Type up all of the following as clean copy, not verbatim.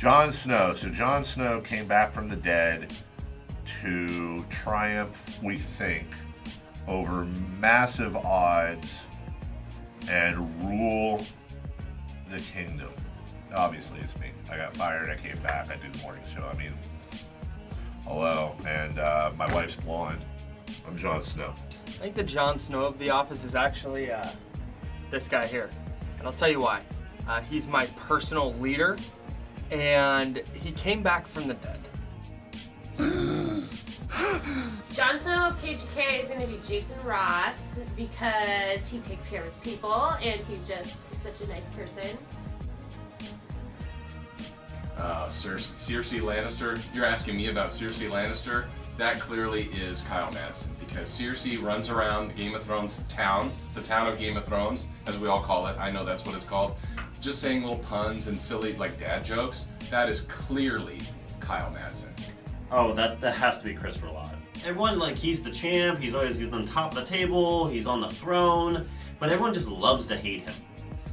Jon Snow. So Jon Snow came back from the dead to triumph, we think, over massive odds and rule the kingdom. Obviously, it's me. I got fired, I came back, I do the morning show. I mean, hello. And my wife's blonde. I'm Jon Snow. I think the Jon Snow of The Office is actually this guy here. And I'll tell you why. He's my personal leader, and he came back from the dead. Jon Snow of KHTK is going to be Jason Ross because he takes care of his people and he's just such a nice person. Cersei Lannister. You're asking me about Cersei Lannister? That clearly is Kyle Madsen, because Cersei runs around the Game of Thrones town, the town of Game of Thrones, as we all call it. I know that's what it's called. Just saying little puns and silly like dad jokes. That is clearly Kyle Madsen. Oh, that has to be Christopher Lloyd. Everyone, like, he's the champ, he's always on top of the table, he's on the throne, but everyone just loves to hate him.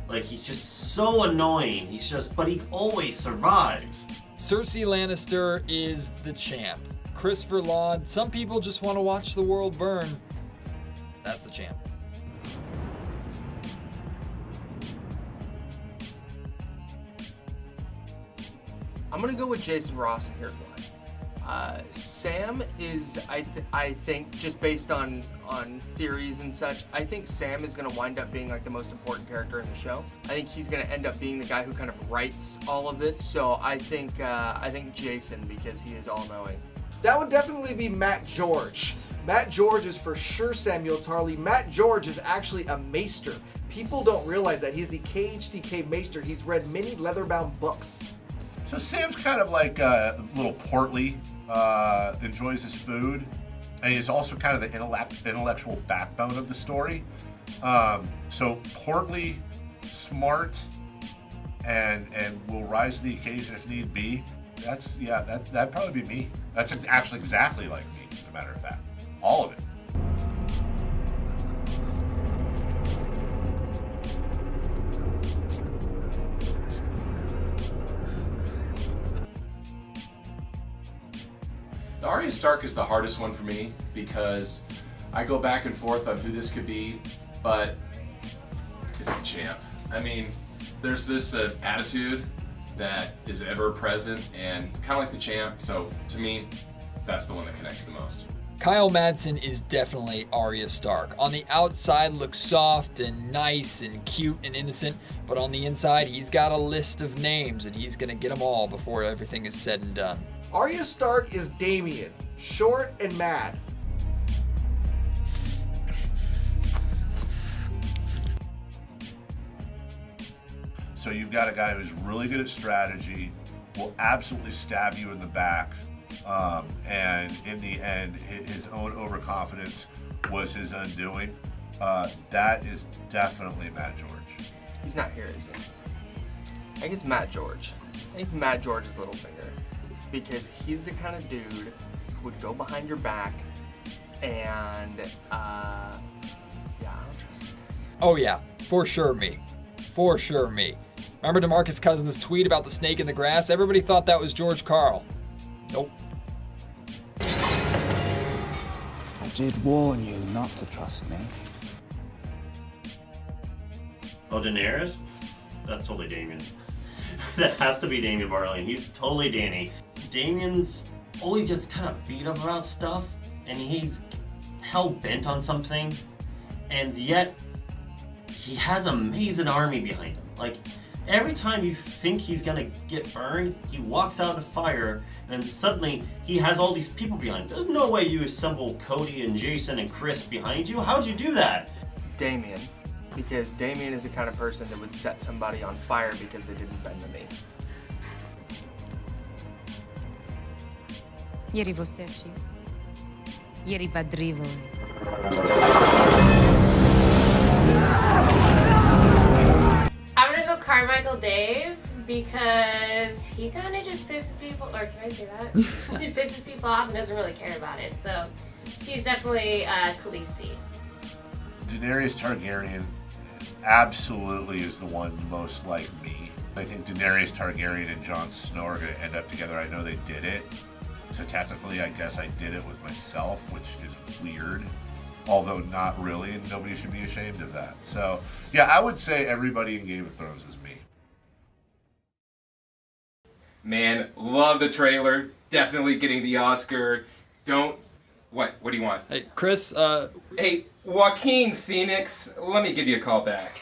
Like, he's just so annoying, but he always survives. Cersei Lannister is the champ. Christopher Lloyd, some people just want to watch the world burn. That's the champ. I'm gonna go with Jason Ross, and here's why. Sam is, I think, just based on theories and such, I think Sam is gonna wind up being like the most important character in the show. I think he's gonna end up being the guy who kind of writes all of this. So I think Jason, because he is all-knowing. That would definitely be Matt George. Matt George is for sure Samuel Tarly. Matt George is actually a maester. People don't realize that. He's the KHTK maester. He's read many leather-bound books. So Sam's kind of like a little portly, enjoys his food, and he's also kind of the intellectual backbone of the story. So portly, smart, and will rise to the occasion if need be. That'd probably be me. That's actually exactly like me, as a matter of fact. All of it. The Arya Stark is the hardest one for me because I go back and forth on who this could be, but it's the champ. I mean, there's this attitude that is ever present and kind of like the champ, so to me, that's the one that connects the most. Kyle Madsen is definitely Arya Stark. On the outside looks soft and nice and cute and innocent, but on the inside he's got a list of names and he's gonna get them all before everything is said and done. Arya Stark is Damien, short and mad. So you've got a guy who's really good at strategy, will absolutely stab you in the back, and in the end, his own overconfidence was his undoing. That is definitely Matt George. He's not here, is he? I think it's Matt George. I think Matt George is Littlefinger, because he's the kind of dude who would go behind your back and, I don't trust him. Oh yeah, for sure me. For sure me. Remember DeMarcus Cousins' tweet about the snake in the grass? Everybody thought that was George Karl. Nope. I did warn you not to trust me. Oh, Daenerys? That's totally Damien. That has to be Damien Barley. He's totally Danny. Damien's always gets kind of beat up about stuff, and he's hell-bent on something, and yet he has an amazing army behind him. Like, every time you think he's gonna get burned, he walks out of fire, and suddenly he has all these people behind him. There's no way you assemble Cody and Jason and Chris behind you. How'd you do that? Damien, because Damien is the kind of person that would set somebody on fire because they didn't bend the knee. Ieri você aqui. Ieri vadrivo. I'm gonna go Carmichael Dave because he kind of just pisses people, or can I say that? He pisses people off and doesn't really care about it. So he's definitely Khaleesi. Daenerys Targaryen absolutely is the one most like me. I think Daenerys Targaryen and Jon Snow are going to end up together. I know they did it. So technically, I guess I did it with myself, which is weird. Although not really, and nobody should be ashamed of that. So, yeah, I would say everybody in Game of Thrones is me. Man, love the trailer. Definitely getting the Oscar. What do you want? Hey, Chris, Hey, Joaquin Phoenix, let me give you a call back.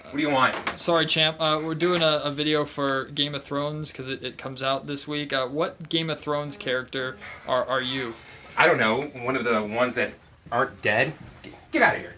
What do you want? sorry, champ. We're doing a video for Game of Thrones because it comes out this week. What Game of Thrones character are you? I don't know, one of the ones that aren't dead? Get out of here.